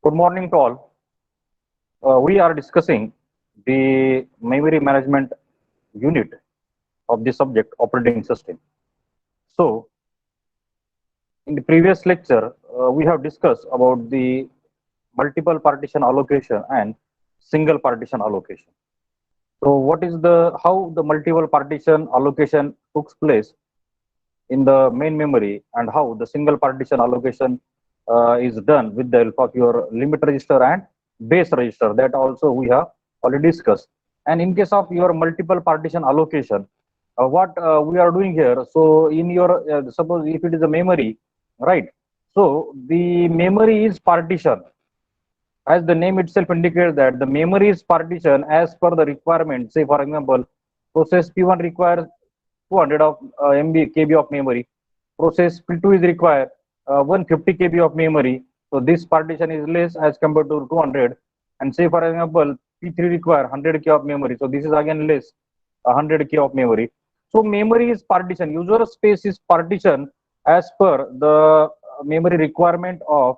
Good morning to all. We are discussing the memory management unit of the subject operating system. So, in the previous lecture, we have discussed about the multiple partition allocation and single partition allocation. So, what is the how the multiple partition allocation takes place in the main memory and how the single partition allocation is done with the help of your limit register and base register, that also we have already discussed. And in case of your multiple partition allocation, what we are doing here, so in your suppose if it is a memory, right, so the memory is partition, as the name itself indicates that the memory is partition as per the requirement. Say for example, process P1 requires 200 of MB KB of memory. Process P2 is required 150 KB of memory. So this partition is less as compared to 200. And say for example, P3 require 100 K of memory. So this is again less 100 K of memory. So memory is partition. User space is partition as per the memory requirement of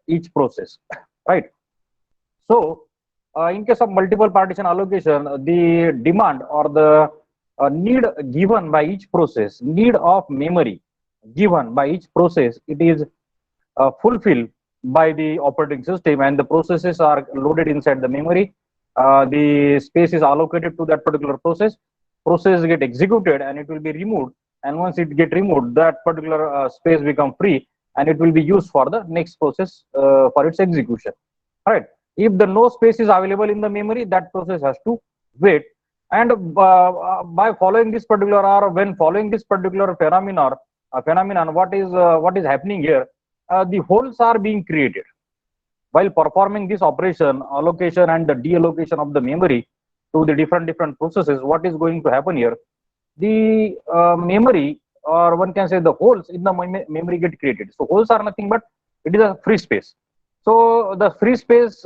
each process, right? So in case of multiple partition allocation, the demand or the need given by each process, need of memory given by each process, it is fulfilled by the operating system, and the processes are loaded inside the memory. The space is allocated to that particular process. Process get executed and it will be removed. And once it get removed, that particular space become free and it will be used for the next process for its execution. All right. If the no space is available in the memory, that process has to wait. And by following this particular or when following this particular phenomenon, what is happening here? The holes are being created while performing this operation, allocation and the deallocation of the memory to the different processes. What is going to happen here? The memory, or one can say the holes in the memory get created. So holes are nothing but it is a free space. So the free space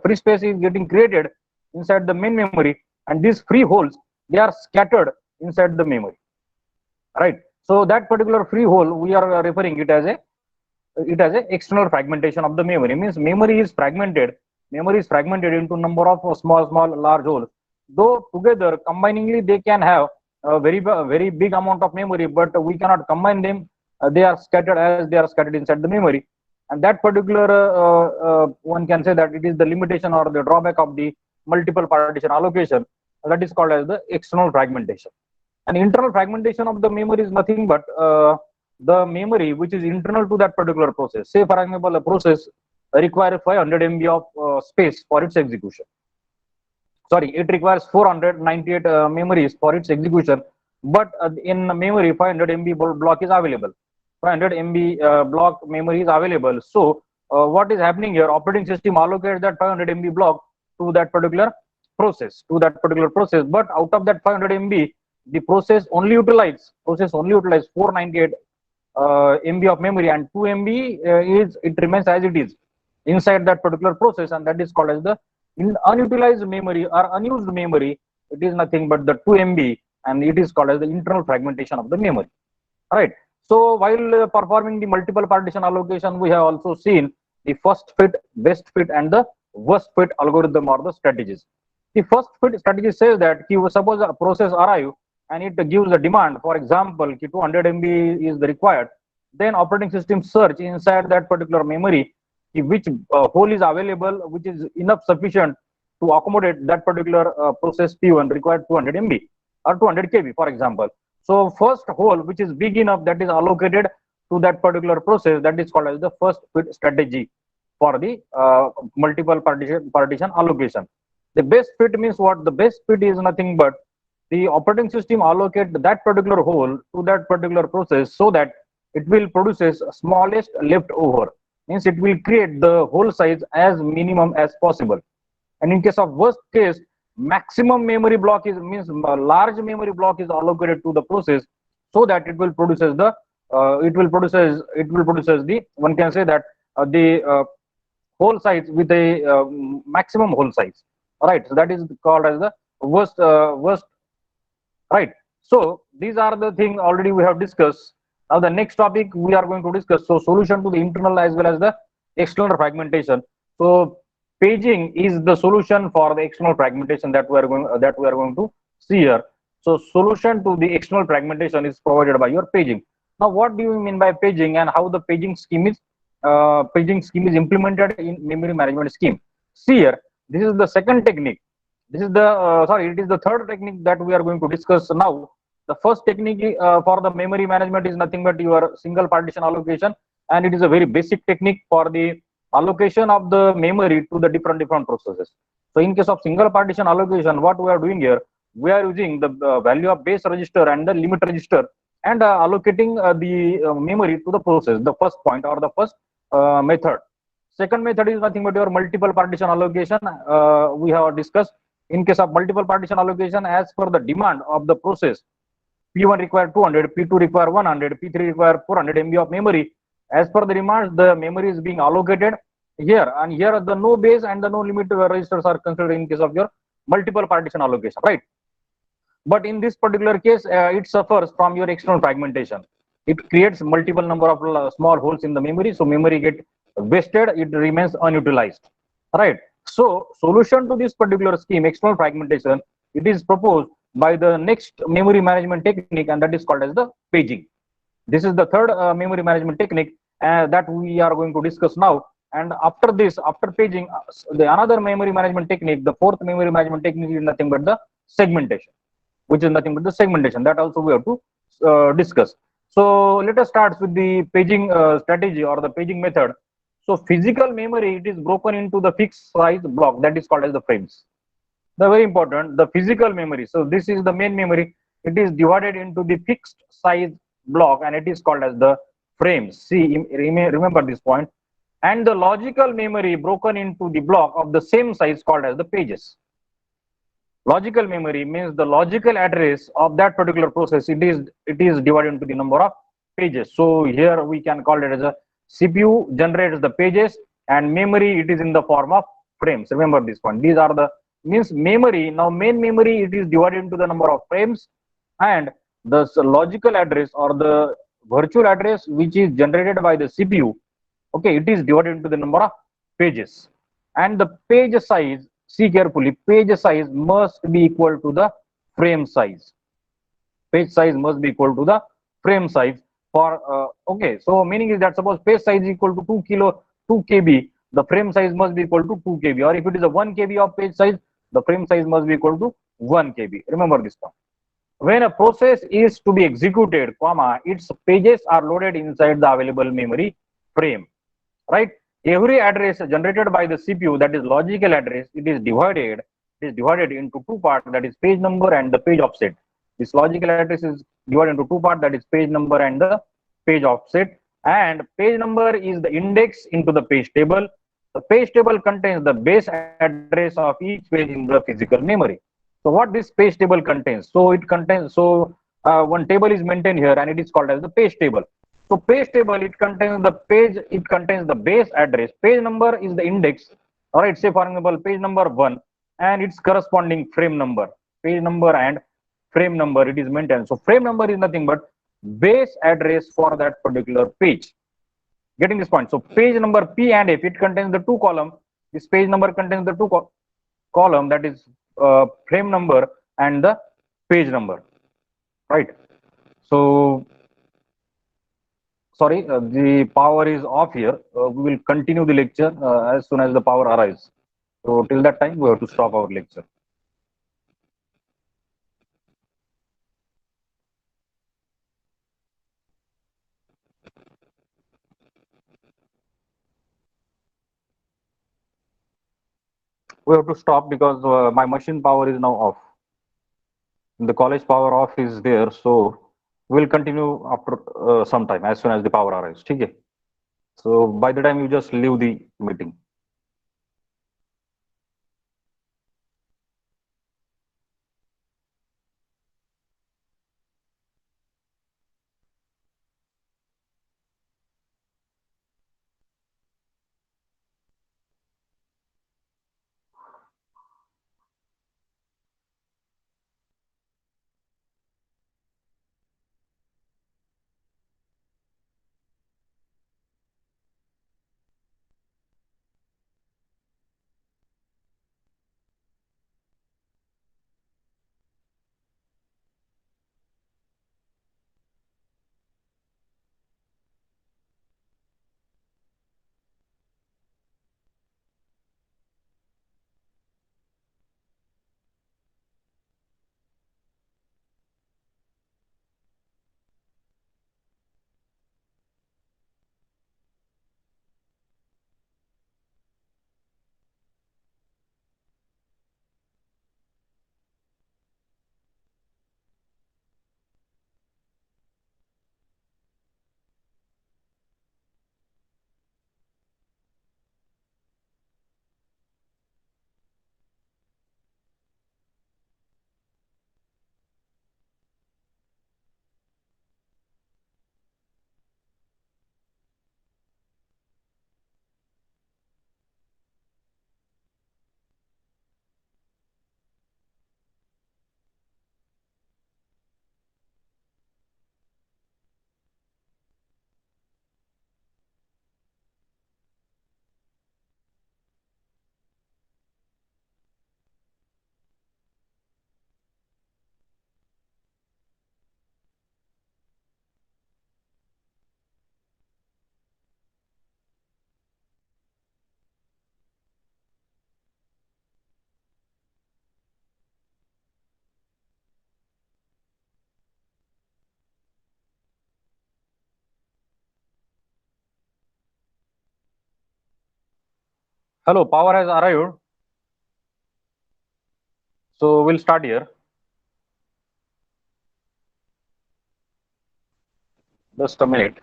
free space is getting created inside the main memory, and these free holes, they are scattered inside the memory, right? So that particular free hole, we are referring it as a external fragmentation of the memory. Means memory is fragmented into number of small large holes, though together combiningly they can have a very big amount of memory, but we cannot combine them. They are scattered as they are scattered inside the memory. And that particular one can say that it is the limitation or the drawback of the multiple partition allocation, that is called as the external fragmentation. And internal fragmentation of the memory is nothing but the memory which is internal to that particular process. Say for example, a process requires 500 MB of space for its execution. Sorry, it requires 498 memories for its execution, but in memory 500 MB block is available. 500 MB block memory is available. So what is happening here? Operating system allocates that 500 MB block to that particular process, but out of that 500 MB, the process only utilize 498 MB of memory, and 2 MB it remains as it is inside that particular process, and that is called as the unutilized memory or unused memory. It is nothing but the 2 MB, and it is called as the internal fragmentation of the memory. All right. So while performing the multiple partition allocation, we have also seen the first fit, best fit, and the worst fit algorithm or the strategies. The first fit strategy says that suppose a process arrive and it gives a demand, for example, 200 MB is required, then operating system search inside that particular memory which hole is available, which is enough sufficient to accommodate that particular process P1 required 200 MB or 200 KB, for example. So first hole which is big enough, that is allocated to that particular process, that is called as the first fit strategy for the multiple partition allocation. The best fit means what? The best fit is nothing but the operating system allocate that particular hole to that particular process so that it will produces smallest leftover. Means it will create the whole size as minimum as possible. And in case of worst case, maximum memory block is means large memory block is allocated to the process so that it will produces the one can say that the whole size with a maximum whole size. All right, so that is called as the worst. Right. So these are the things already we have discussed. Now the next topic we are going to discuss, so solution to the internal as well as the external fragmentation. So paging is the solution for the external fragmentation that we are going to see here. So solution to the external fragmentation is provided by your paging. Now what do you mean by paging, and how the paging scheme is implemented in memory management scheme? See here, this is the second technique. This is the sorry, it is the third technique that we are going to discuss now. The first technique for the memory management is nothing but your single partition allocation, and it is a very basic technique for the allocation of the memory to the different processes. So in case of single partition allocation, what we are doing here, we are using the value of base register and the limit register, and allocating the memory to the process, the first point or the first method. Second method is nothing but your multiple partition allocation. We have discussed, in case of multiple partition allocation, as per the demand of the process, P1 require 200, P2 require 100, P3 require 400 MB of memory. As per the demands, the memory is being allocated here, and here the no base and the no limit registers are considered in case of your multiple partition allocation, right? But in this particular case, it suffers from your external fragmentation. It creates multiple number of small holes in the memory, so memory get wasted, it remains unutilized, right? So solution to this particular scheme, external fragmentation, it is proposed by the next memory management technique, and that is called as the paging. This is the third memory management technique that we are going to discuss now. And after this, after paging, the another memory management technique, the fourth memory management technique, is nothing but the segmentation, which is nothing but the segmentation, that also we have to discuss. So let us start with the paging strategy or the paging method. So physical memory, it is broken into the fixed size block, that is called as the frames. The very important, the physical memory. So this is the main memory. It is divided into the fixed size block, and it is called as the frames. See, remember this point. And the logical memory broken into the block of the same size called as the pages. Logical memory means the logical address of that particular process. It is divided into the number of pages. So here we can call it as a CPU generates the pages, and memory, it is in the form of frames. Remember this one. These are the means memory. Now main memory, it is divided into the number of frames, and the logical address or the virtual address which is generated by the CPU. Okay, it is divided into the number of pages, and the page size, see carefully, page size must be equal to the frame size. Page size must be equal to the frame size for okay, so meaning is that suppose page size is equal to 2 KB, the frame size must be equal to 2 KB, or if it is a 1 KB of page size, the frame size must be equal to 1 KB. Remember this one. When a process is to be executed, comma, its pages are loaded inside the available memory frame, right? Every address generated by the CPU, that is logical address, it is divided into two parts, that is page number and the page offset. This logical address is divided into two parts, that is page number and the page offset. And page number is the index into the page table. The page table contains the base address of each page in the physical memory. So what this page table contains? So it contains, one table is maintained here, and it is called as the page table. So page table, it contains the page, it contains the base address. Page number is the index. All right, say for example, page number 1 and its corresponding frame number. Page number and frame number, it is maintained. So frame number is nothing but base address for that particular page. Getting this point? So page number P and F, it contains the two column. This page number contains the two column, that is frame number and the page number, right? So sorry, the power is off here. We will continue the lecture as soon as the power arrives. So till that time, we have to stop our lecture. We have to stop because my machine power is now off. The college power off is there, so we'll continue after some time as soon as the power arrives. Okay. So by the time you just leave the meeting. Hello, power has arrived. So we'll start here. Just a minute.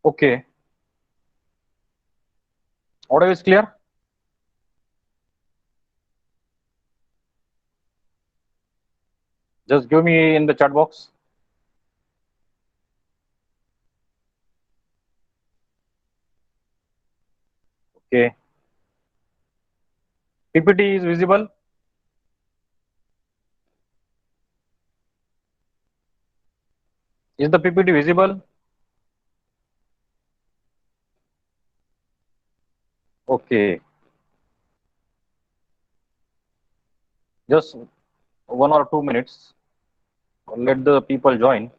Okay. Audio is clear? Just give me in the chat box. Okay. PPT is visible. Is the PPT visible? Okay. Just 1 or 2 minutes. Let the people join.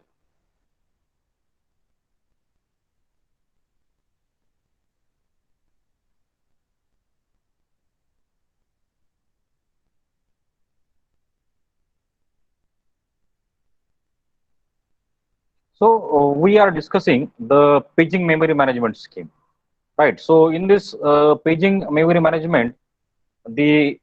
So we are discussing the paging memory management scheme, right? So in this paging memory management, the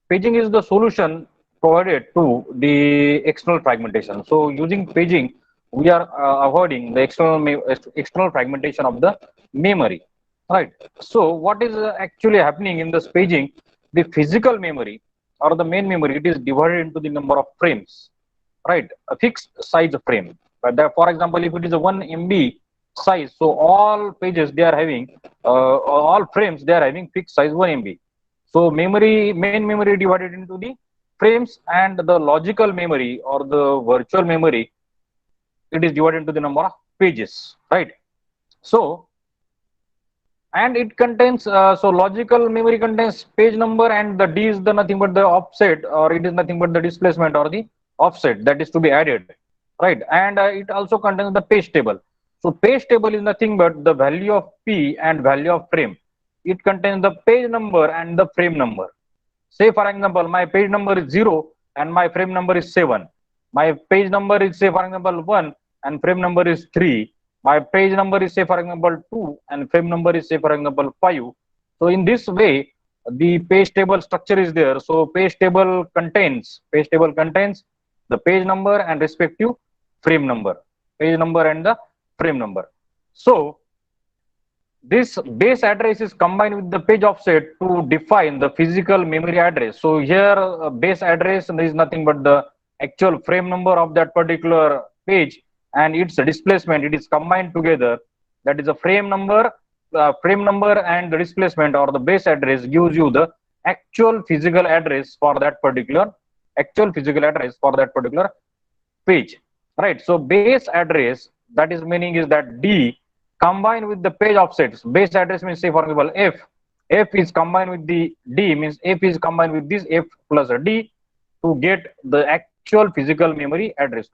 paging is the solution provided to the external fragmentation. So using paging, we are avoiding the external fragmentation of the memory, right? So what is actually happening in this paging? The physical memory or the main memory, it is divided into the number of frames, right? A fixed size frame. But that, for example, if it is a 1 MB size, so all pages they are having, all frames they are having fixed size 1 MB. So main memory divided into the frames, and the logical memory or the virtual memory, it is divided into the number of pages, right? So, and it contains, so logical memory contains page number, and the D is the nothing but the offset, or it is nothing but the displacement or the offset that is to be added, right? And it also contains the page table. So page table is nothing but the value of P and value of frame. It contains the page number and the frame number. Say for example, my page number is 0 and my frame number is 7. My page number is, say for example, 1 and frame number is 3. My page number is, say for example, 2 and frame number is, say for example, 5. So in this way, the page table structure is there. So page table contains the page number and respective frame number, page number and the frame number. So this base address is combined with the page offset to define the physical memory address. So here base address is nothing but the actual frame number of that particular page, and its displacement, it is combined together. That is a frame number and the displacement or the base address gives you the actual physical address for that particular page, right? So base address, that is meaning is that D combined with the page offsets. Base address means, say for example, F is combined with the D, means F is combined with this F plus a D to get the actual physical memory address,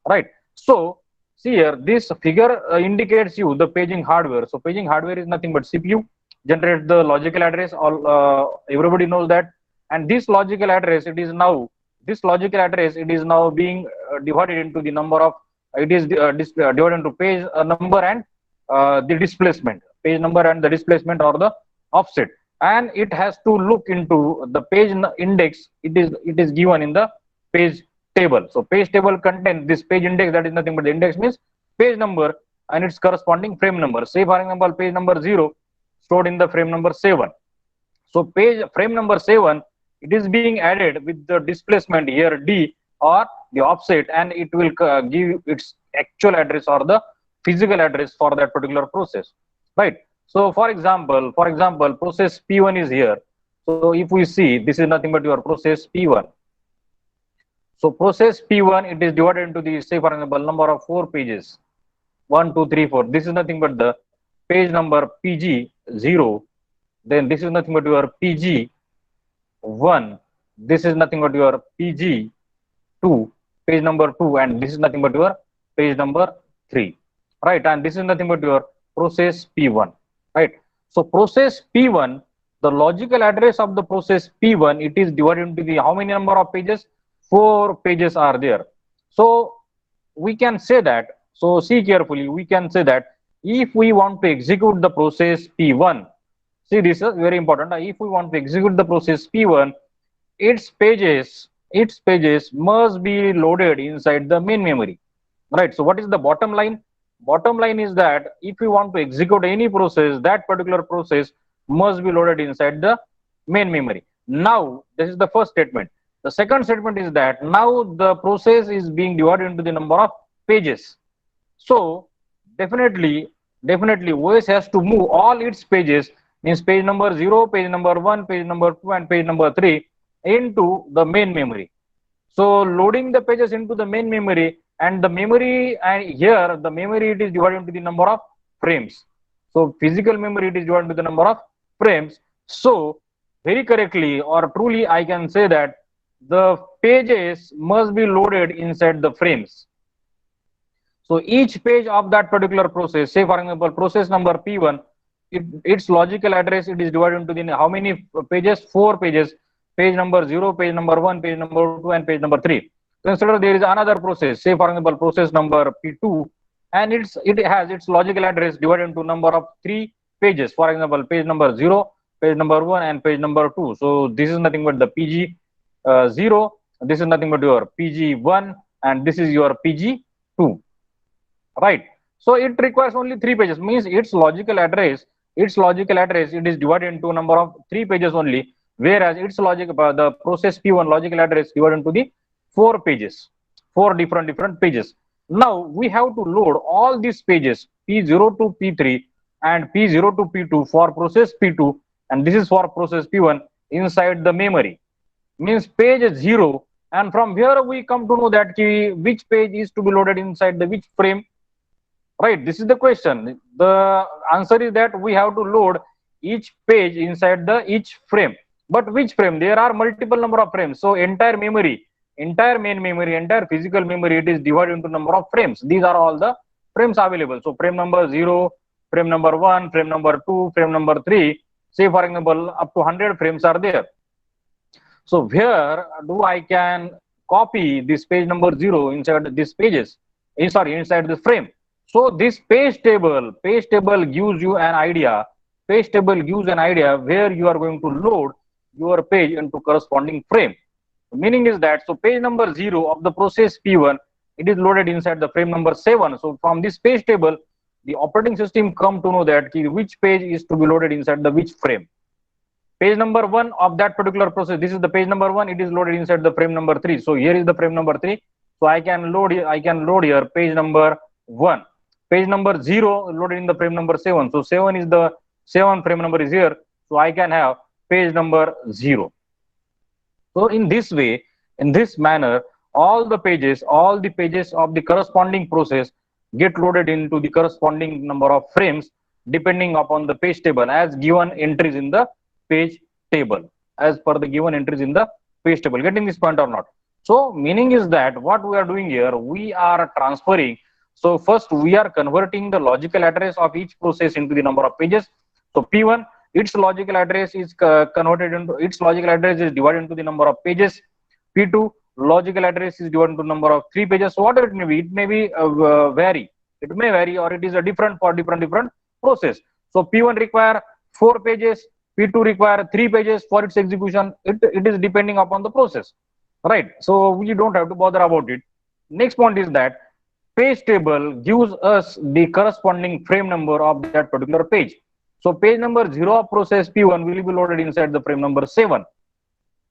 right? So see here, this figure indicates you the paging hardware. So paging hardware is nothing but CPU generates the logical address. All everybody knows that, and this logical address, it is now being divided into the number of, divided into page number and the displacement, or the offset, and it has to look into the page index. It is given in the page table. So page table contains this page index, that is nothing but the index means page number and its corresponding frame number. Say for example, page number 0 stored in the frame number 7. So frame number 7, it is being added with the displacement here D or the offset, and it will give its actual address or the physical address for that particular process, right? So for example, process P1 is here. So if we see, this is nothing but your process P1. So process P1, it is divided into the, say for example, number of 4 pages, 1, 2, 3, 4. This is nothing but the page number PG0. Then this is nothing but your PG1. This is nothing but your PG2, page number 2, and this is nothing but your page number 3, right? And this is nothing but your process P1, right? So process P1, the logical address of the process P1, it is divided into the how many number of pages? 4 pages are there. So we can say that, so see carefully, we can say that if we want to execute the process P1, see, this is very important. If we want to execute the process P1, its pages must be loaded inside the main memory, right? So what is the bottom line? Bottom line is that if we want to execute any process, that particular process must be loaded inside the main memory. Now this is the first statement. The second statement is that now the process is being divided into the number of pages. So definitely definitely OS has to move all its pages, means page number 0, page number 1, page number 2 and page number 3 into the main memory. So loading the pages into the main memory, and the memory, and here the memory, it is divided into the number of frames. So physical memory, it is divided into the number of frames. So very correctly or truly I can say that the pages must be loaded inside the frames. So each page of that particular process, say for example process number P1, its logical address, it is divided into the how many pages? 4 pages. Page number 0, page number 1, page number 2 and page number 3. Consider there is another process, say for example process number P2, and it has its logical address divided into number of 3 pages. For example page number 0, page number 1 and page number 2. So this is nothing but the PG 0, this is nothing but your PG1, and this is your PG2. Right. So it requires only 3 pages, means its logical address, it is divided into a number of 3 pages only, whereas its the process P1 logical address divided into the 4 pages, 4 different pages. Now we have to load all these pages P0 to P3 and P0 to P2 for process P2, and this is for process P1 inside the memory, means page 0, and from here we come to know that which page is to be loaded inside the which frame. Right, this is the question. The answer is that we have to load each page inside the each frame. But which frame? There are multiple number of frames. So entire memory, entire main memory, entire physical memory, it is divided into number of frames. These are all the frames available. So frame number 0, frame number 1, frame number 2, frame number 3. Say for example, up to 100 frames are there. So where do I can copy this page number 0 inside these pages? Inside this frame. So this page table gives you an idea. Page table gives an idea where you are going to load your page into corresponding frame. The meaning is that, so page number 0 of the process P1, it is loaded inside the frame number 7. So from this page table, the operating system come to know that which page is to be loaded inside the which frame. Page number 1 of that particular process, this is the page number 1, it is loaded inside the frame number 3. So here is the frame number 3. So I can load here page number 1. Page number 0 loaded in the frame number 7. So 7 is the 7 frame number is here. So I can have page number 0. So in this way, in this manner, all the pages of the corresponding process get loaded into the corresponding number of frames depending upon the page table as given entries in the page table, as per the given entries in the page table. Getting this point or not? So meaning is that what we are doing here, we are transferring. So first we are converting the logical address of each process into the number of pages. So P1, its logical address is divided into the number of pages. P2, logical address is divided into number of 3 pages. So whatever it may be, vary. It may vary, or it is a different for different process. So P1 require 4 pages, P2 require 3 pages for its execution. It is depending upon the process, right? So we don't have to bother about it. Next point is that page table gives us the corresponding frame number of that particular page. So page number 0 of process P1 will be loaded inside the frame number 7.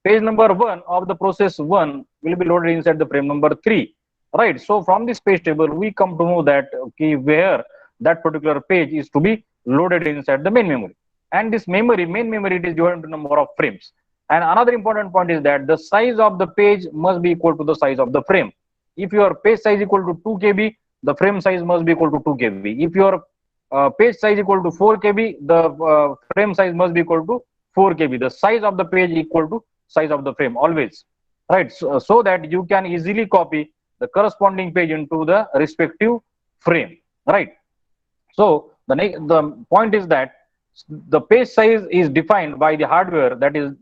Page number 1 of the process 1 will be loaded inside the frame number 3. Right. So from this page table, we come to know that where that particular page is to be loaded inside the main memory. And this main memory, it is divided into number of frames. And another important point is that the size of the page must be equal to the size of the frame. If your page size equal to 2 KB, the frame size must be equal to 2 KB. If your page size equal to 4 KB, the frame size must be equal to 4 KB. The size of the page equal to size of the frame always, right? So that you can easily copy the corresponding page into the respective frame, right? So the point is that the page size is defined by the hardware, that is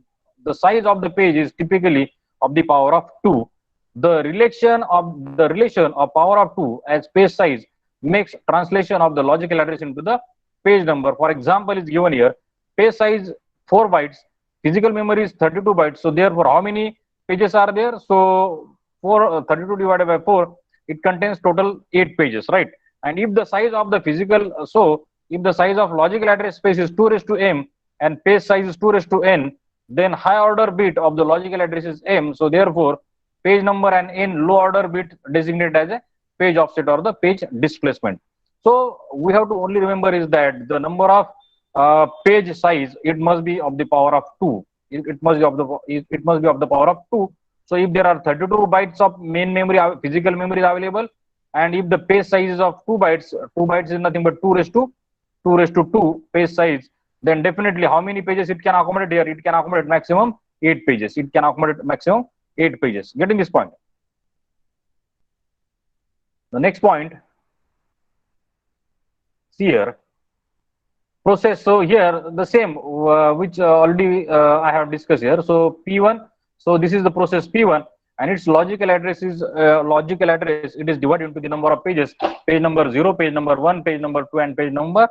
the size of the page is typically of the power of 2. The relation of power of 2 as page size makes translation of the logical address into the page number. For example, is given here, page size 4 bytes, physical memory is 32 bytes. So therefore, how many pages are there? So 32 divided by 4, it contains total 8 pages, right? And if the size of the physical, if the size of logical address space is 2 raised to m and page size is 2 raised to n, then high order bit of the logical address is m. So therefore, page number and n low order bit designated as a page offset or the page displacement. So we have to only remember is that the number of page size, it must be of the power of 2. It must be of the it must be of the power of 2. So if there are 32 bytes of main memory, physical memory is available, and if the page size is of 2 bytes is nothing but 2 raised to 2 page size, then definitely how many pages it can accommodate here? It can accommodate maximum 8 pages. It can accommodate maximum 8 pages. Getting this point? The next point, see here, process. So here the same which already I have discussed here. So P1. So this is the process P1, and its logical address is it is divided into the number of pages: page number 0, page number 1, page number 2, and page number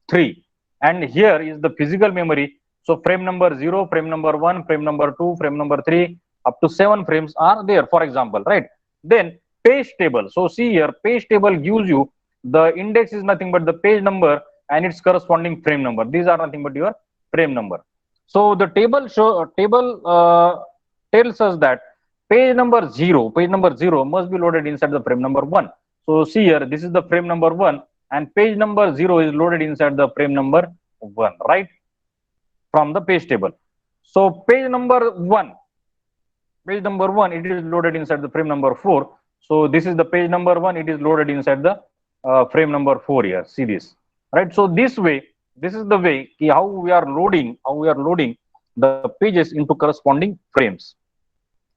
3. And here is the physical memory. So frame number 0, frame number 1, frame number 2, frame number 3, up to 7 frames are there, for example, right? Then page table. So see here, page table gives you the index is nothing but the page number and its corresponding frame number. These are nothing but your frame number. So the table tells us that page number 0 must be loaded inside the frame number 1. So see here, this is the frame number 1, and page number 0 is loaded inside the frame number 1, right, from the page table. So page number 1, it is loaded inside the frame number 4. So this is the page number 1, it is loaded inside the frame number 4 here. See this, right? So this is the way how we are loading the pages into corresponding frames.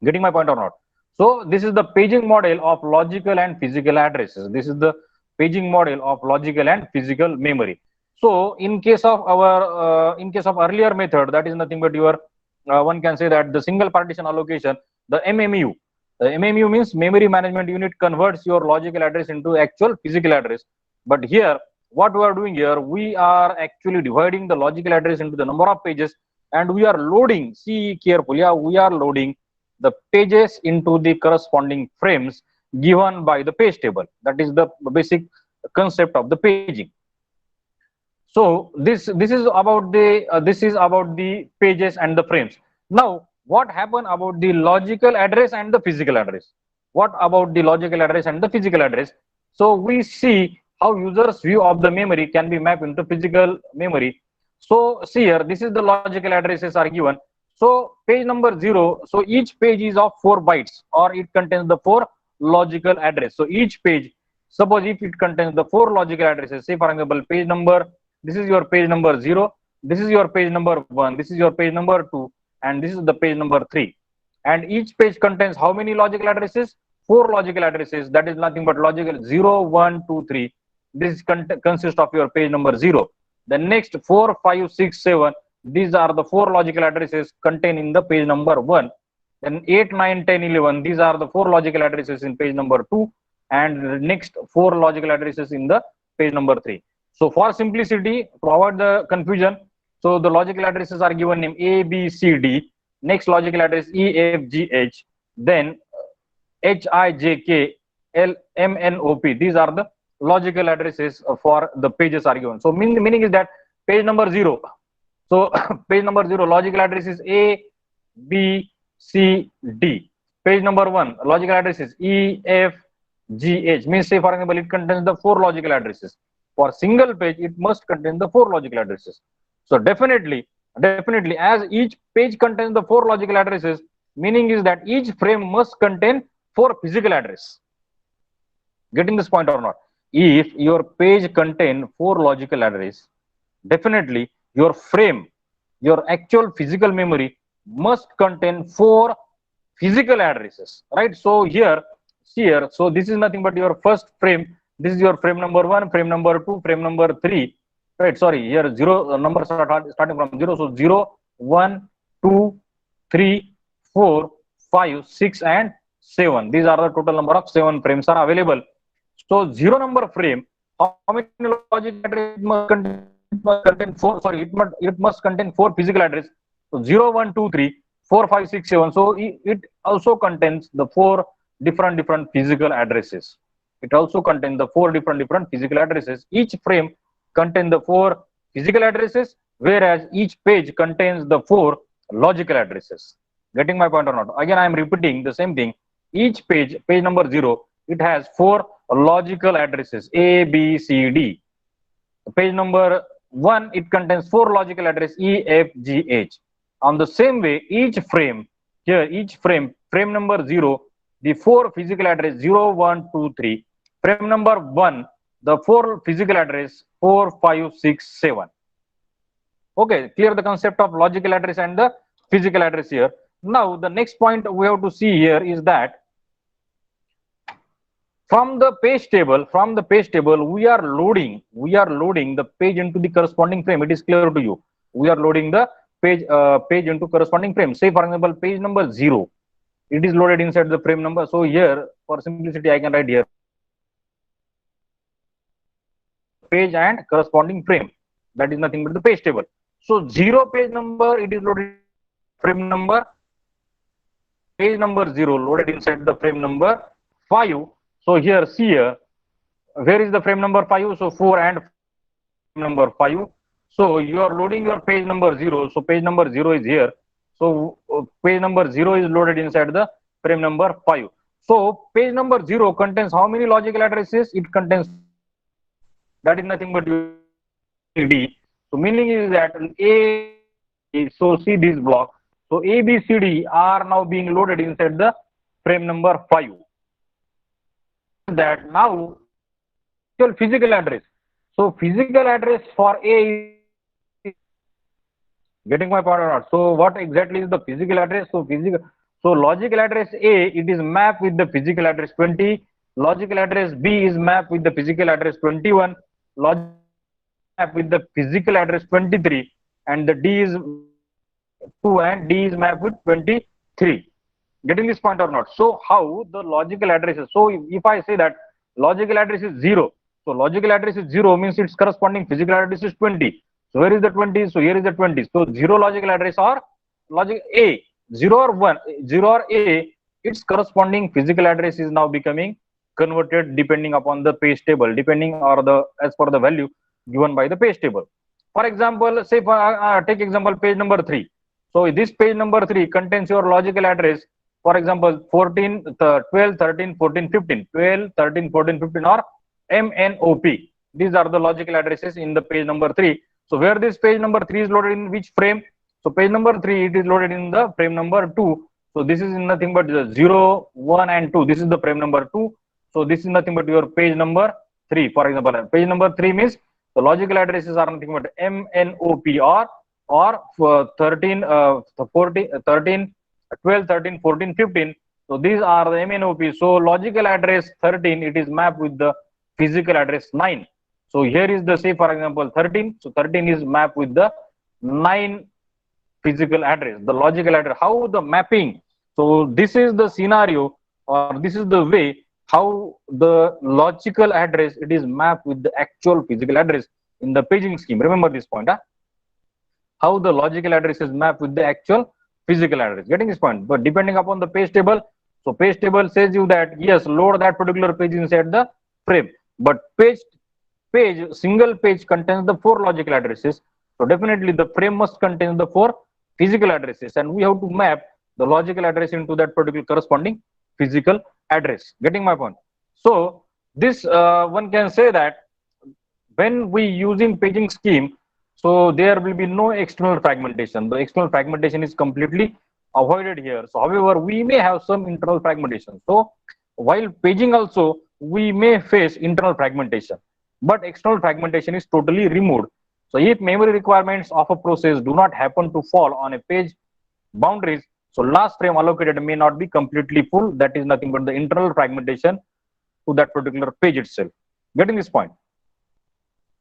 Getting my point or not? So this is the paging model of logical and physical addresses. This is the paging model of logical and physical memory. So in case of our earlier method, that is nothing but your one can say that the single partition allocation, the MMU. The MMU means memory management unit converts your logical address into actual physical address. But here, what we are doing here, we are actually dividing the logical address into the number of pages, and we are loading. See carefully, we are loading the pages into the corresponding frames given by the page table. That is the basic concept of the paging. So this is about the pages and the frames. Now, what happened about the logical address and the physical address? What about the logical address and the physical address? So we see how users' view of the memory can be mapped into physical memory. So see here, this is the logical addresses are given. So page number 0, so each page is of 4 bytes, or it contains the 4 logical address. So each page, suppose if it contains the 4 logical addresses, say for example, page number, this is your page number 0, this is your page number 1, this is your page number 2, and this is the page number 3. And each page contains how many logical addresses? 4 logical addresses. That is nothing but logical 0, 1, 2, 3. This consists of your page number 0. The next 4, 5, 6, 7. These are the 4 logical addresses contained in the page number 1. Then 8, 9, 10, 11. These are the 4 logical addresses in page number 2. And the next 4 logical addresses in the page number 3. So for simplicity, to avoid the confusion, so the logical addresses are given name A, B, C, D. Next logical address E, F, G, H. Then H, I, J, K, L, M, N, O, P. These are the logical addresses for the pages are given. So meaning is that page number 0. So page number 0 logical address is A, B, C, D. Page number 1 logical address is E, F, G, H. Means say for example, it contains the 4 logical addresses. For single page, it must contain the 4 logical addresses. So definitely, as each page contains the 4 logical addresses, meaning is that each frame must contain 4 physical address. Getting this point or not? If your page contain 4 logical address, definitely your frame, your actual physical memory must contain 4 physical addresses, right? So here, so this is nothing but your first frame. This is your frame number 1, frame number 2, frame number 3. Right, sorry, here 0 numbers are starting from 0. So 0, 1, 2, 3, 4, 5, 6, and 7. These are the total number of 7 frames are available. So 0 number frame, how many logical address must contain 4? Sorry, it must contain 4 physical address. So 0, 1, 2, 3, 4, 5, 6, 7. So it also contains the 4 different physical addresses. It also contains the 4 different physical addresses. Each frame contains the 4 physical addresses, whereas each page contains the 4 logical addresses. Getting my point or not? Again, I am repeating the same thing. Each page number 0, it has 4 logical addresses A, B, C, D. Page number 1, it contains 4 logical address E, F, G, H. On the same way, each frame, here each frame number 0, the 4 physical address 0, 1, 2, 3. Frame number 1, the 4 physical address 4, 5, 6, 7. Okay, clear the concept of logical address and the physical address here. Now the next point we have to see here is that from the page table, we are loading the page into the corresponding frame. It is clear to you. We are loading the page into corresponding frame. Say for example, page number 0, it is loaded inside the frame number. So here, for simplicity, I can write here page and corresponding frame. That is nothing but the page table. So 0 page number, it is loaded frame number. Page number 0 loaded inside the frame number 5. So here, see here, where is the frame number 5? So 4 and frame number 5. So you are loading your page number 0. So page number 0 is here. So page number 0 is loaded inside the frame number 5. So page number 0 contains how many logical addresses? It contains, that is nothing but D. So meaning is that A, so see this block. So A, B, C, D are now being loaded inside the frame number 5. That now physical address. So physical address for A is, getting my point or not? So what exactly is the physical address? So logical address A, it is mapped with the physical address 20. Logical address B is mapped with the physical address 21. Logical mapped with the physical address 23, and the D is 2 and D is mapped with 23. Getting this point or not? So how the logical addresses? So if I say that logical address is 0, so logical address is 0 means its corresponding physical address is 20. So where is the 20? So here is the 20. So 0 logical address or logic A, 0 or 1, 0 or A, its corresponding physical address is now becoming converted depending upon the page table, depending or the as per the value given by the page table. For example, say for take example page number 3. So this page number 3 contains your logical address. For example, 14, 12, 13, 14, 15, 12, 13, 14, 15 or MNOP. These are the logical addresses in the page number 3. So where this page number 3 is loaded in which frame? So page number 3, it is loaded in the frame number 2. So this is nothing but 0, 1 and 2. This is the frame number 2. So this is nothing but your page number 3. For example, page number 3 means the logical addresses are nothing but MNOP or 13, 14, 13, 12, 13, 14, 15. So these are the MNOP. So logical address 13, it is mapped with the physical address 9. So here is the, say for example 13. So 13 is mapped with the 9 physical address, the logical address. How the mapping? So this is the scenario, or this is the way how the logical address, it is mapped with the actual physical address in the paging scheme. Remember this point, huh? How the logical address is mapped with the actual physical address. Getting this point? But depending upon the page table, so page table says you that yes, load that particular page inside the frame. But single page contains the 4 logical addresses. So definitely the frame must contain the 4 physical addresses, and we have to map the logical address into that particular corresponding physical address. Getting my point? So this one can say that when we using paging scheme, so there will be no external fragmentation. The external fragmentation is completely avoided here. So however, we may have some internal fragmentation. So while paging also, we may face internal fragmentation, but external fragmentation is totally removed. So if memory requirements of a process do not happen to fall on a page boundaries, so last frame allocated may not be completely full. That is nothing but the internal fragmentation to that particular page itself. Getting this point?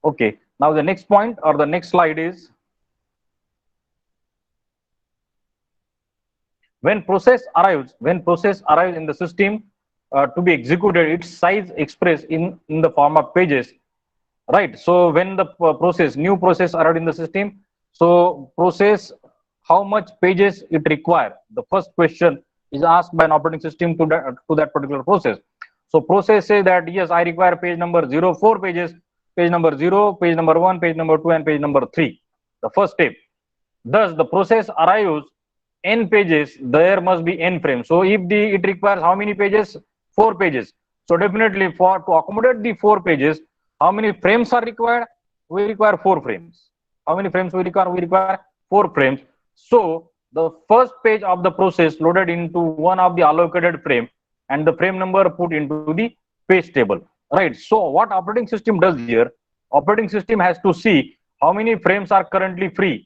Okay. Now the next point or the next slide is when process arrives in the system to be executed, its size expressed in the form of pages. Right. So when the new process arrived in the system, so process, how much pages it require? The first question is asked by an operating system to that particular process. So process says that yes, I require page number 0, 4 pages, page number 0, page number 1, page number 2, and page number 3. The first step. Thus, the process arrives n pages. There must be n frames. So if it requires how many pages? 4 pages. So definitely to accommodate the 4 pages, how many frames are required? We require 4 frames. How many frames we require? We require 4 frames. So the first page of the process loaded into one of the allocated frame and the frame number put into the page table. Right. So what operating system does here? Operating system has to see how many frames are currently free.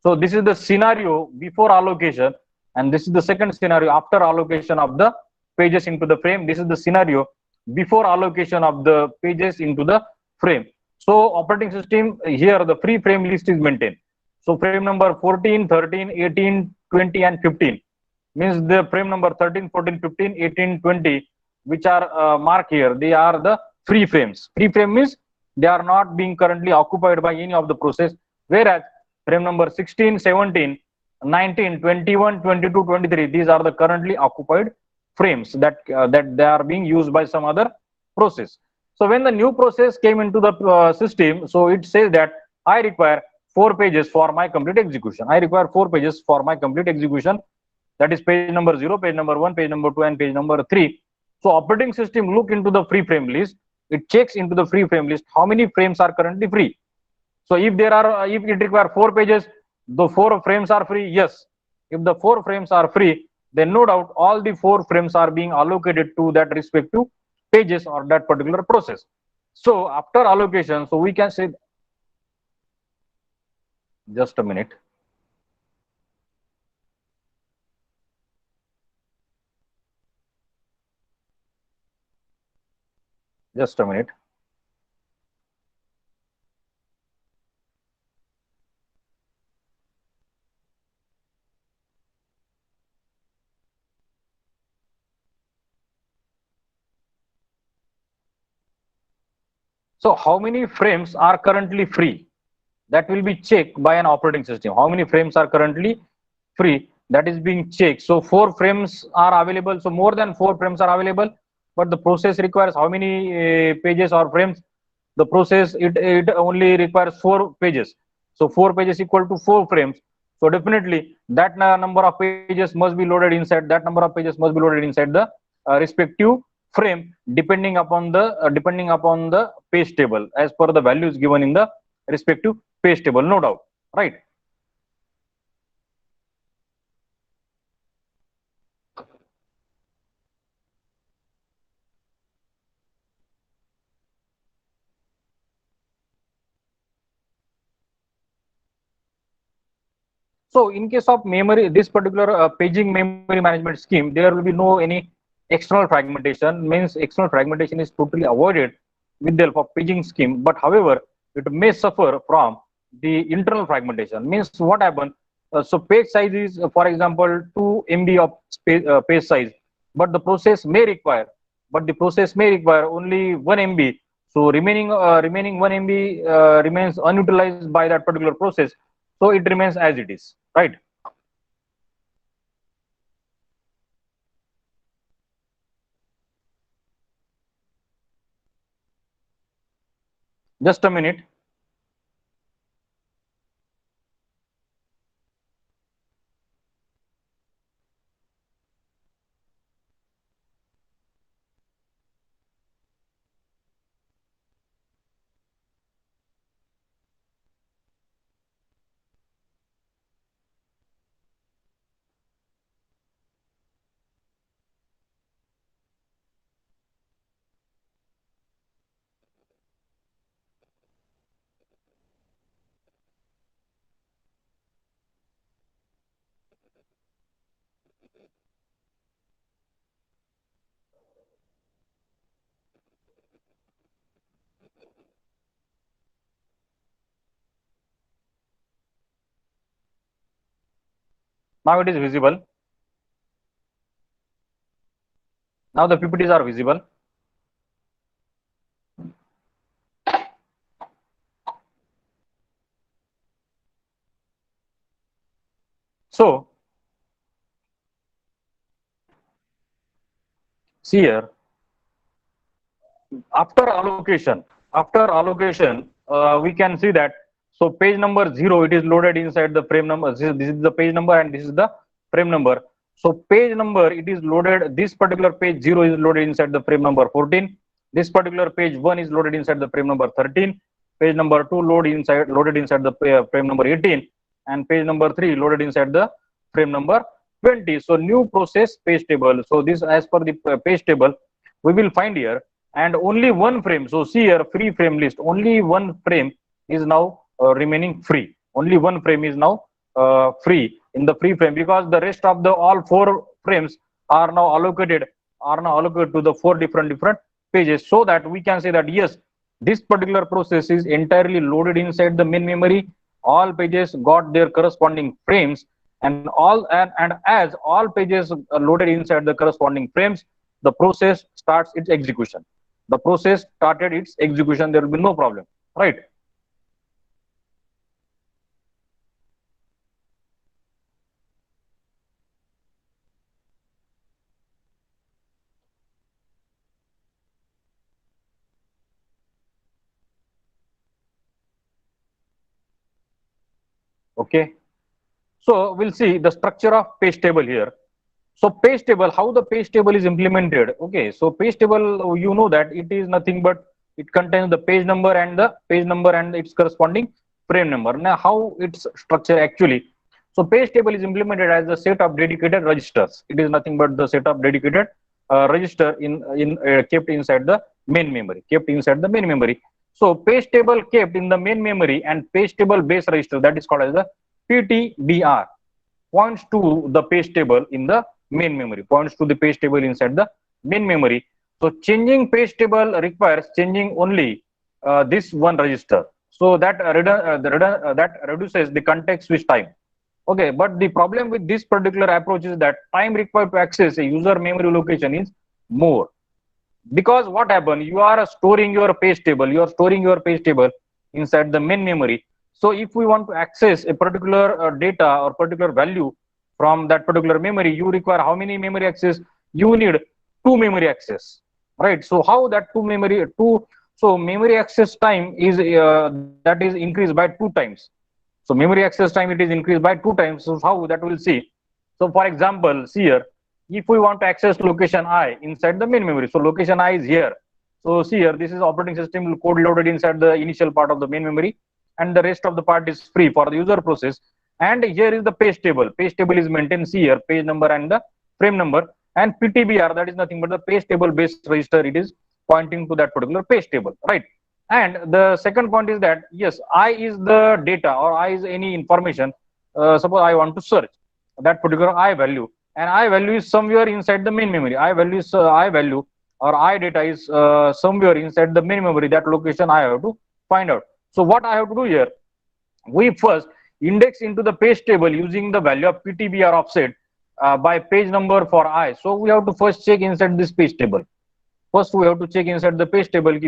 So this is the scenario before allocation, and this is the second scenario after allocation of the pages into the frame. This is the scenario before allocation of the pages into the frame. So operating system here, the free frame list is maintained. So frame number 14, 13, 18, 20, and 15 means the frame number 13, 14, 15, 18, 20, which are marked here. They are the free frames. Free frame means they are not being currently occupied by any of the process, whereas frame number 16, 17, 19, 21, 22, 23, these are the currently occupied frames that that they are being used by some other process. So when the new process came into the system, so it says that I require 4 pages for my complete execution. I require 4 pages for my complete execution. That is page number 0, page number 1, page number 2, and page number 3. So operating system look into the free frame list. It checks into the free frame list how many frames are currently free. So if there are, if it requires 4 pages, the 4 frames are free. Yes. If the 4 frames are free, then no doubt all the 4 frames are being allocated to that respective pages or that particular process. So after allocation, so we can say, just a minute. Just a minute. So how many frames are currently free? That will be checked by an operating system. How many frames are currently free? That is being checked. So 4 frames are available. So more than 4 frames are available, but the process requires how many pages or frames? The process, it only requires 4 pages. So 4 pages equal to 4 frames. So definitely that number of pages must be loaded inside. That number of pages must be loaded inside the respective frame, depending upon the page table as per the values given in the respective page table. No doubt, right? So in case of memory, this particular paging memory management scheme, there will be no any external fragmentation. Means external fragmentation is totally avoided with the help of paging scheme. But however, it may suffer from the internal fragmentation. Means what happens? So page size is, for example, 2 MB of page size, but the process may require, only 1 MB. So remaining 1 MB remains unutilized by that particular process. So it remains as it is, right? Just a minute. Now it is visible. Now the PPTs are visible. So see here, after allocation, we can see that, so page number 0, it is loaded inside the frame number. This is the page number and this is the frame number. So page number, it is loaded, this particular page 0 is loaded inside the frame number 14. This particular page 1 is loaded inside the frame number 13. Page number 2 loaded inside the frame number 18. And page number 3 loaded inside the frame number 20. So new process page table. So this as per the page table, we will find here, and only one frame. So see here, free frame list, only one frame is now remaining free. Only one frame is now free in the free frame, because the rest of the all four frames are now allocated to the four different pages, so that we can say that yes, this particular process is entirely loaded inside the main memory. All pages got their corresponding frames, and as all pages are loaded inside the corresponding frames, the process starts its execution. The process started its execution. There will be no problem, right? Okay. So we'll see the structure of page table here. So page table, how the page table is implemented. Okay, so page table, you know that it is nothing but it contains the page number and its corresponding frame number. Now how it's structured actually. So page table is implemented as a set of dedicated registers. It is nothing but the set of dedicated register kept inside the main memory. So page table kept in the main memory and page table base register, that is called as the PTBR, points to the page table in the main memory, points to the page table inside the main memory. So changing page table requires changing only this one register. So that reduces the context switch time. Okay, but the problem with this particular approach is that time required to access a user memory location is more. Because what happened, you are storing your page table inside the main memory. So if we want to access a particular data or particular value from that particular memory, you require how many memory access? You need 2 memory access, right? So how that so memory access time is that is increased by 2 times. So memory access time, it is increased by 2 times. So how that we'll see. So for example, see here, if we want to access location I inside the main memory, so location I is here. So see here, this is operating system code loaded inside the initial part of the main memory, and the rest of the part is free for the user process. And here is the page table. Page table is maintained, see here, page number and the frame number, and PTBR, that is nothing but the page table based register. It is pointing to that particular page table, right? And the second point is that yes, I is the data or I is any information. Suppose I want to search that particular I value, and I value is somewhere inside the main memory. I value is I value or I data is somewhere inside the main memory. That location I have to find out. So what I have to do here, we first index into the page table using the value of PTBR offset by page number for I. So we have to first check inside this page table. First we have to check inside the page table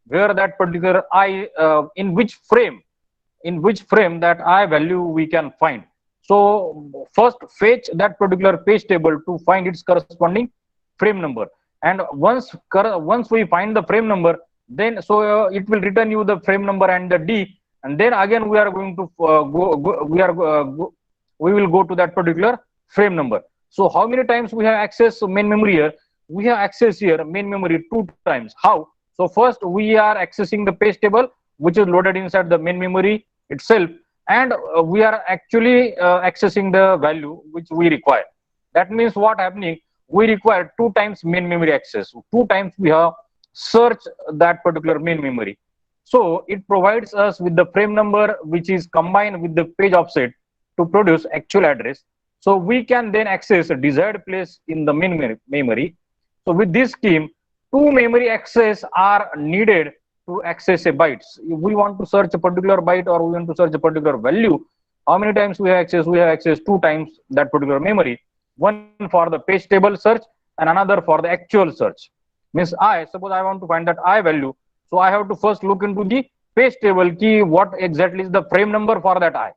where that particular I in which frame that I value we can find. So first fetch that particular page table to find its corresponding frame number, and once we find the frame number, then so it will return you the frame number and the D, and then again we are going to we will go to that particular frame number. So how many times we have access main memory here? We have access here main memory 2 times. How? So first we are accessing the page table which is loaded inside the main memory itself, and we are actually accessing the value which we require. That means what happening? We require 2 times main memory access. 2 times we have search that particular main memory. So it provides us with the frame number which is combined with the page offset to produce actual address. So we can then access a desired place in the main memory. So with this scheme, 2 memory access are needed to access a bytes. If we want to search a particular byte or we want to search a particular value, how many times we have access? We have access 2 times that particular memory. One for the page table search and another for the actual search. Means suppose I want to find that I value. So I have to first look into the page table key, what exactly is the frame number for that I,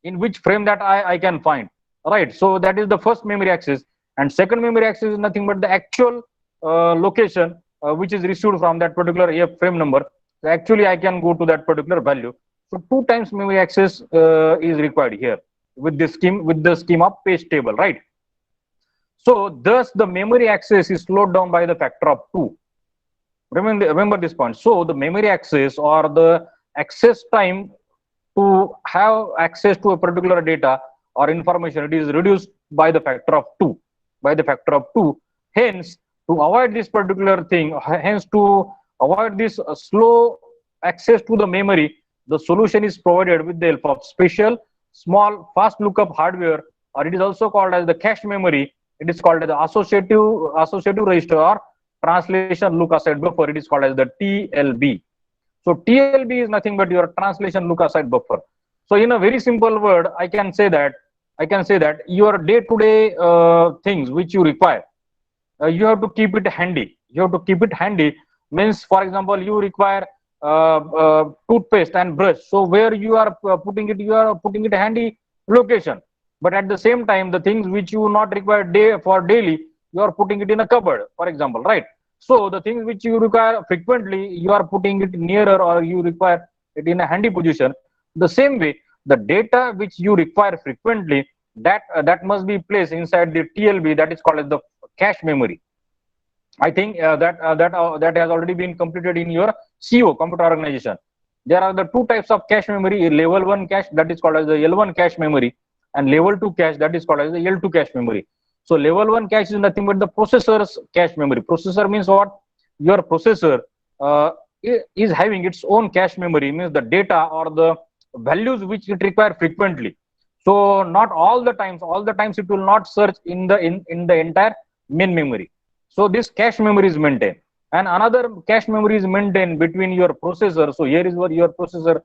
in which frame that I can find, right? So that is the first memory access, and second memory access is nothing but the actual location which is received from that particular frame number. So actually I can go to that particular value. So 2 times memory access is required here with this scheme, with the scheme of page table, right? So thus the memory access is slowed down by the factor of 2. Remember this point. So the memory access or the access time to have access to a particular data or information, it is reduced by the factor of 2. By the factor of 2. Hence, to avoid this particular thing, hence to avoid this slow access to the memory, the solution is provided with the help of special small fast lookup hardware, or it is also called as the cache memory. It is called as the associative register or translation look aside buffer. It is called as the TLB. So TLB is nothing but your translation look aside buffer. So in a very simple word, I can say that your day-to-day things which you require, you have to keep it handy. You have to keep it handy means, for example, you require toothpaste and brush. So where you are putting it, you are putting it handy location. But at the same time, the things which you not require daily, you are putting it in a cupboard, for example, right? So the things which you require frequently, you are putting it nearer or you require it in a handy position. The same way, the data which you require frequently, that must be placed inside the TLB, that is called as the cache memory. I think that has already been completed in your CO, computer organization. There are the two types of cache memory: level 1 cache, that is called as the L1 cache memory, and level 2 cache, that is called as the L2 cache memory. So level 1 cache is nothing but the processor's cache memory. Processor means what? Your processor is having its own cache memory, means the data or the values which it require frequently. So not all the times it will not search in the entire main memory. So this cache memory is maintained, and another cache memory is maintained between your processor. So here is what your processor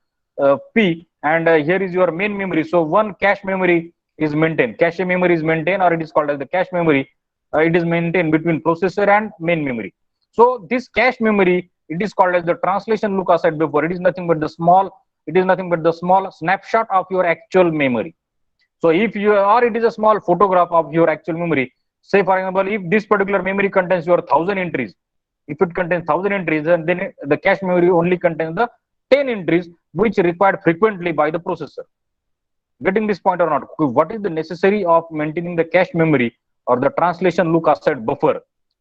P, and here is your main memory. So one cache memory is maintained. Cache memory is maintained, or it is called as the cache memory. It is maintained between processor and main memory. So this cache memory, it is called as the translation look aside buffer. It is nothing but the small snapshot of your actual memory. So if you, or it is a small photograph of your actual memory. Say for example, if this particular memory contains your 1000 entries, if it contains 1000 entries, then the cache memory only contains the 10 entries which required frequently by the processor. Getting this point or not? What is the necessary of maintaining the cache memory or the translation look aside buffer?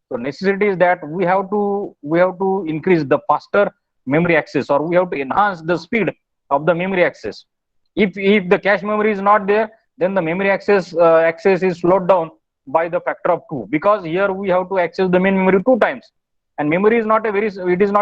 So necessity is that we have to increase the faster memory access, or we have to enhance the speed of the memory access. If the cache memory is not there, then the memory access is slowed down by the factor of 2, because here we have to access the main memory 2 times, and memory is not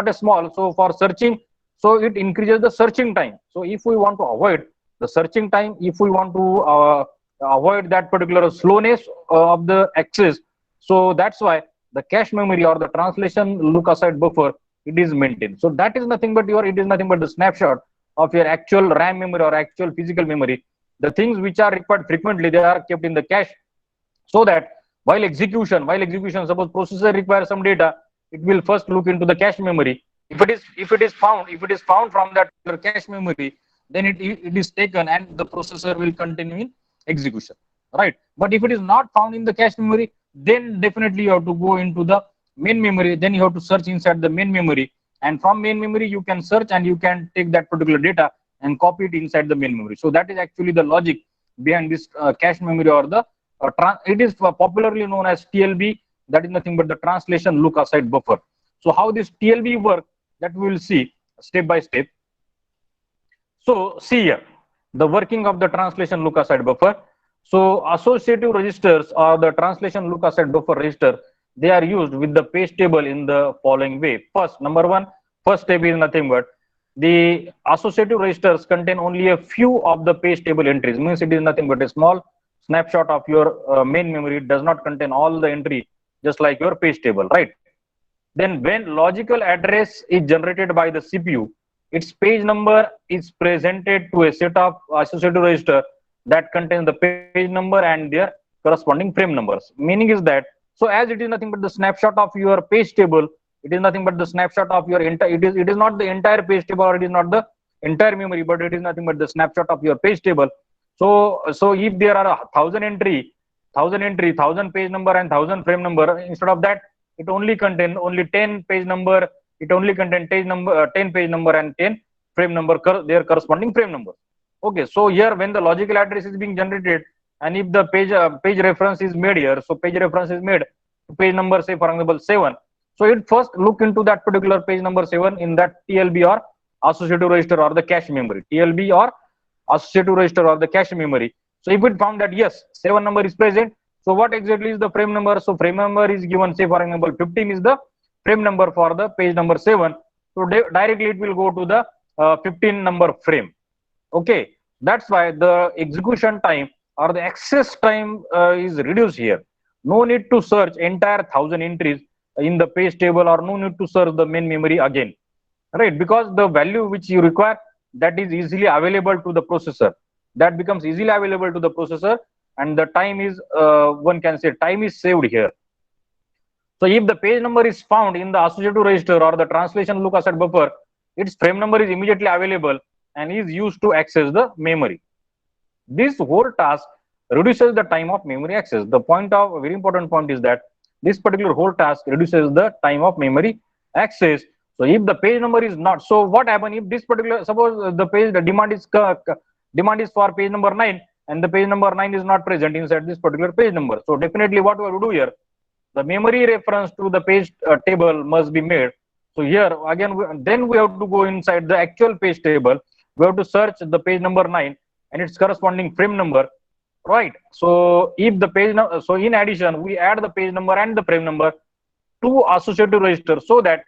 a small. So for searching, so it increases the searching time. So if we want to avoid the searching time, if we want to avoid that particular slowness of the access, so that's why the cache memory or the translation look aside buffer, it is maintained. So that is nothing but the snapshot of your actual RAM memory or actual physical memory. The things which are required frequently, they are kept in the cache, so that while execution, suppose processor requires some data, it will first look into the cache memory. If it is found from that cache memory, then it is taken and the processor will continue in execution, right? But if it is not found in the cache memory, then definitely you have to go into the main memory. Then you have to search inside the main memory, and from main memory you can search and you can take that particular data and copy it inside the main memory. So that is actually the logic behind this cache memory, or the it is popularly known as TLB. That is nothing but the translation look aside buffer. So how this TLB work, that we will see step by step. So see here the working of the translation look aside buffer. So associative registers or the translation look aside buffer register, they are used with the page table in the following way. First step is nothing but the associative registers contain only a few of the page table entries, means it is nothing but a small snapshot of your main memory. It does not contain all the entry, just like your page table, right? Then when logical address is generated by the CPU, its page number is presented to a set of associative register that contains the page number and their corresponding frame numbers. Meaning is that, so as it is nothing but the snapshot of your page table, it is nothing but the snapshot of your entire, it is not the entire page table, or it is not the entire memory, but it is nothing but the snapshot of your page table. So if there are 1000 entry, 1000 page number and 1000 frame number, instead of that, it only contain only 10 page number, it only contain 10 page number and 10 frame number, their corresponding frame number. Okay, so here when the logical address is being generated, and if the page reference is made here, so page reference is made to page number, say for example 7, so it first look into that particular page number 7 in that TLB or associative register or the cache memory, TLB or associative register or the cache memory. So if it found that yes, 7 number is present, so what exactly is the frame number? So frame number is given, say for example 15 is the frame number for the page number 7. So directly it will go to the 15 number frame. Okay, that's why the execution time or the access time is reduced here. No need to search entire 1000 entries in the page table, or no need to search the main memory again, right? Because the value which you require, that is easily available to the processor, that becomes easily available to the processor, and the time is one can say time is saved here. So if the page number is found in the associative register or the translation look aside buffer, its frame number is immediately available and is used to access the memory. This whole task reduces the time of memory access. The point of very important point is that this particular whole task reduces the time of memory access. So if the page number is not, so what happen if this particular, suppose the page, the demand is for page number 9 and the page number 9 is not present inside this particular page number. So definitely what we have to do here, the memory reference to the page table must be made. So here again, then we have to go inside the actual page table. We have to search the page number 9 and its corresponding frame number, right? So if the page, so in addition, we add the page number and the frame number to associative register so that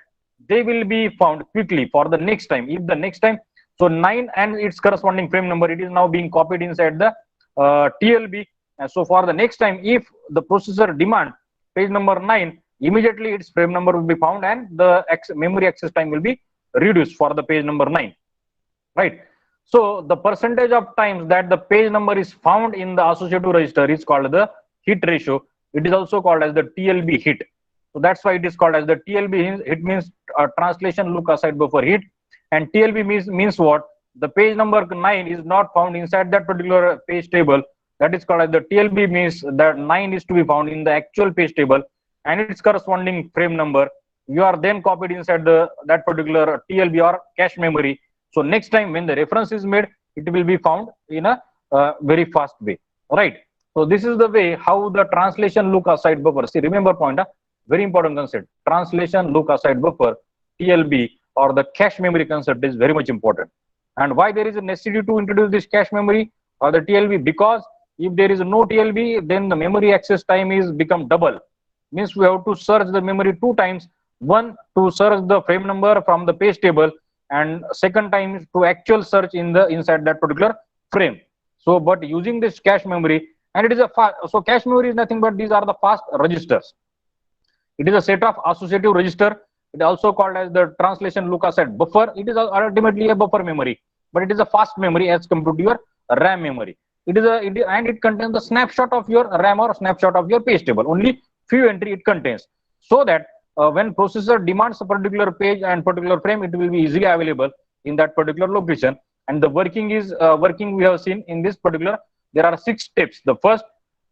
they will be found quickly for the next time. If the next time, so 9 and its corresponding frame number, it is now being copied inside the TLB. And so for the next time, if the processor demand page number 9, immediately its frame number will be found and the memory access time will be reduced for the page number 9, right? So the percentage of times that the page number is found in the associative register is called the hit ratio. It is also called as the TLB hit. So that's why it is called as the TLB hit. It means translation look aside buffer hit, and TLB means what? The page number 9 is not found inside that particular page table. That is called as the TLB, means that 9 is to be found in the actual page table and its corresponding frame number. You are then copied inside that particular TLB or cache memory. So next time when the reference is made, it will be found in a very fast way, right? So this is the way how the translation look aside buffer. See, remember point, very important concept. Translation look aside buffer, TLB, or the cache memory concept is very much important. And why there is a necessity to introduce this cache memory or the TLB? Because if there is no TLB, then the memory access time is become double. Means we have to search the memory 2 times. One, to search the frame number from the page table, and second time to actual search in the inside that particular frame. So but using this cache memory, and it is a so cache memory is nothing but these are the fast registers. It is a set of associative register. It is also called as the translation look aside buffer. It is ultimately a buffer memory, but it is a fast memory as compared to your RAM memory. It is and it contains the snapshot of your RAM or snapshot of your page table. Only few entry it contains, so that when processor demands a particular page and particular frame, it will be easily available in that particular location. And the working we have seen in this particular, there are 6 steps. The first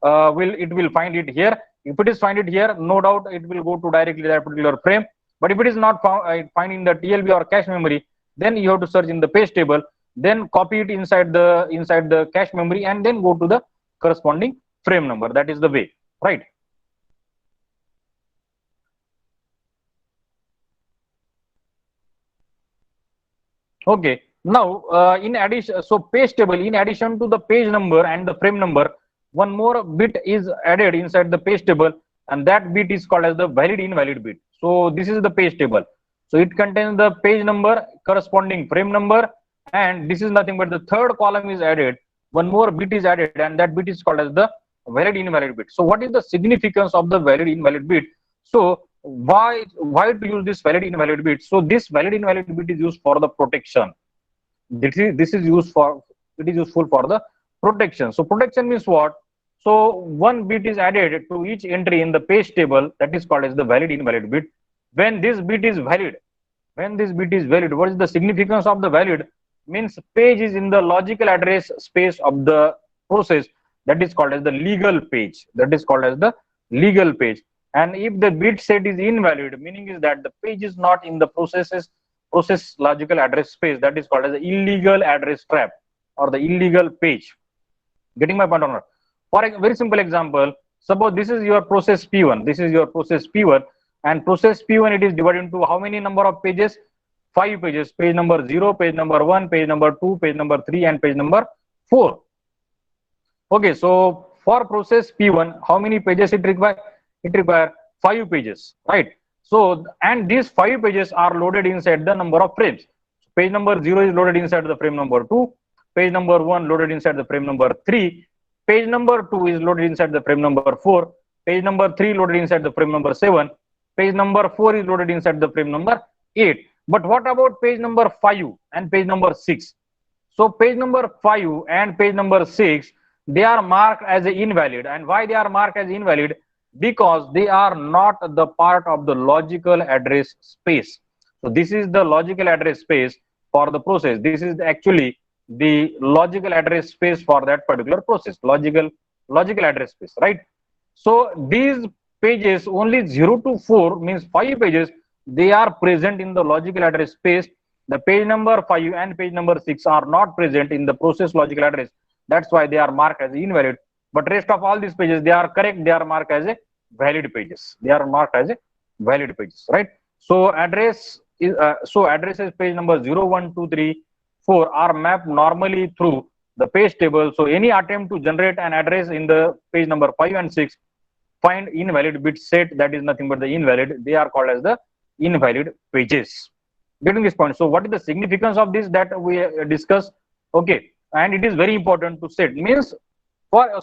it will find it here. If it is find it here, no doubt it will go to directly that particular frame. But if it is not find in the TLB or cache memory, then you have to search in the page table, then copy it inside the cache memory, and then go to the corresponding frame number. That is the way, right? Okay. Now, in addition, so page table, in addition to the page number and the frame number, one more bit is added inside the page table, and that bit is called as the valid invalid bit. So this is the page table. So it contains the page number, corresponding frame number, and this is nothing but the third column is added. One more bit is added, and that bit is called as the valid invalid bit. So what is the significance of the valid invalid bit? So why to use this valid invalid bit? So this valid invalid bit is used for the protection. This is used for, it is useful for the protection. So protection means what? So one bit is added to each entry in the page table, that is called as the valid invalid bit. When this bit is valid, what is the significance of the valid? Means page is in the logical address space of the process, that is called as the legal page. That is called as the legal page. And if the bit set is invalid, meaning is that the page is not in the process logical address space, that is called as the illegal address trap or the illegal page. Getting my point or not? For a very simple example, suppose this is your process P1, this is your process P1, and process P1 it is divided into how many number of pages? 5 pages, page number 0, page number 1, page number 2, page number 3, and page number 4. Okay, so for process P1, how many pages it require? It require 5 pages, right? So, and these 5 pages are loaded inside the number of frames. Page number 0 is loaded inside the frame number 2, page number 1 loaded inside the frame number 3, page number 2 is loaded inside the frame number 4, page number 3 loaded inside the frame number 7, page number 4 is loaded inside the frame number 8. But what about page number 5 and page number 6? So page number 5 and page number 6, they are marked as invalid. And why they are marked as invalid? Because they are not the part of the logical address space. So this is the logical address space for the process. This is actually the logical address space for that particular process, logical address space, right? So these pages, only 0 to 4 means 5 pages, they are present in the logical address space. The page number 5 and page number 6 are not present in the process logical address. That's why they are marked as invalid. But rest of all these pages, they are correct. They are marked as a valid pages. They are marked as a valid pages, right? So addresses page number 0, 1, 2, 3, 4 are mapped normally through the page table. So any attempt to generate an address in the page number 5 and 6 find invalid bit set, that is nothing but the invalid. They are called as the invalid pages. Getting this point. So what is the significance of this that we discussed? Okay, and it is very important to set. Means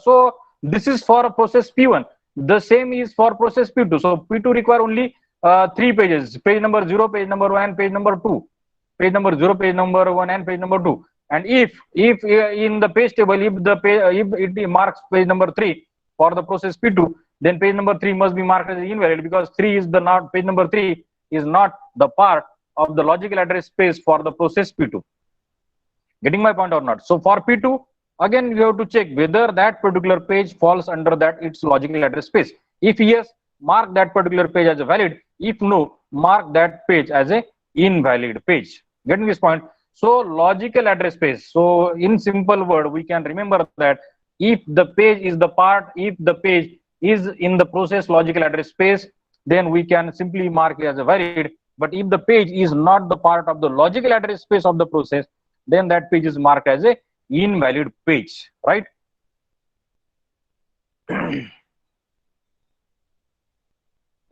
so this is for a process P1. The same is for process P2. So P2 require only 3 pages: page number 0, page number 1, page number 2, page number 0, page number 1, and page number 2. And if in the page table, if it marks page number 3 for the process P2, then page number 3 must be marked as invalid, because page number 3 is not the part of the logical address space for the process P2. Getting my point or not? So for P2, again we have to check whether that particular page falls under that its logical address space. If yes, mark that particular page as a valid. If no, mark that page as a invalid page. Getting this point? So logical address space. So in simple word, we can remember that if the page is in the process logical address space, then we can simply mark it as a valid. But if the page is not the part of the logical address space of the process, then that page is marked as a invalid page, right?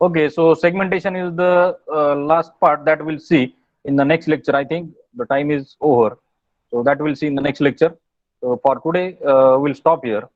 Okay, so segmentation is the last part that we'll see in the next lecture. I think the time is over, so that we'll see in the next lecture. So for today, we'll stop here.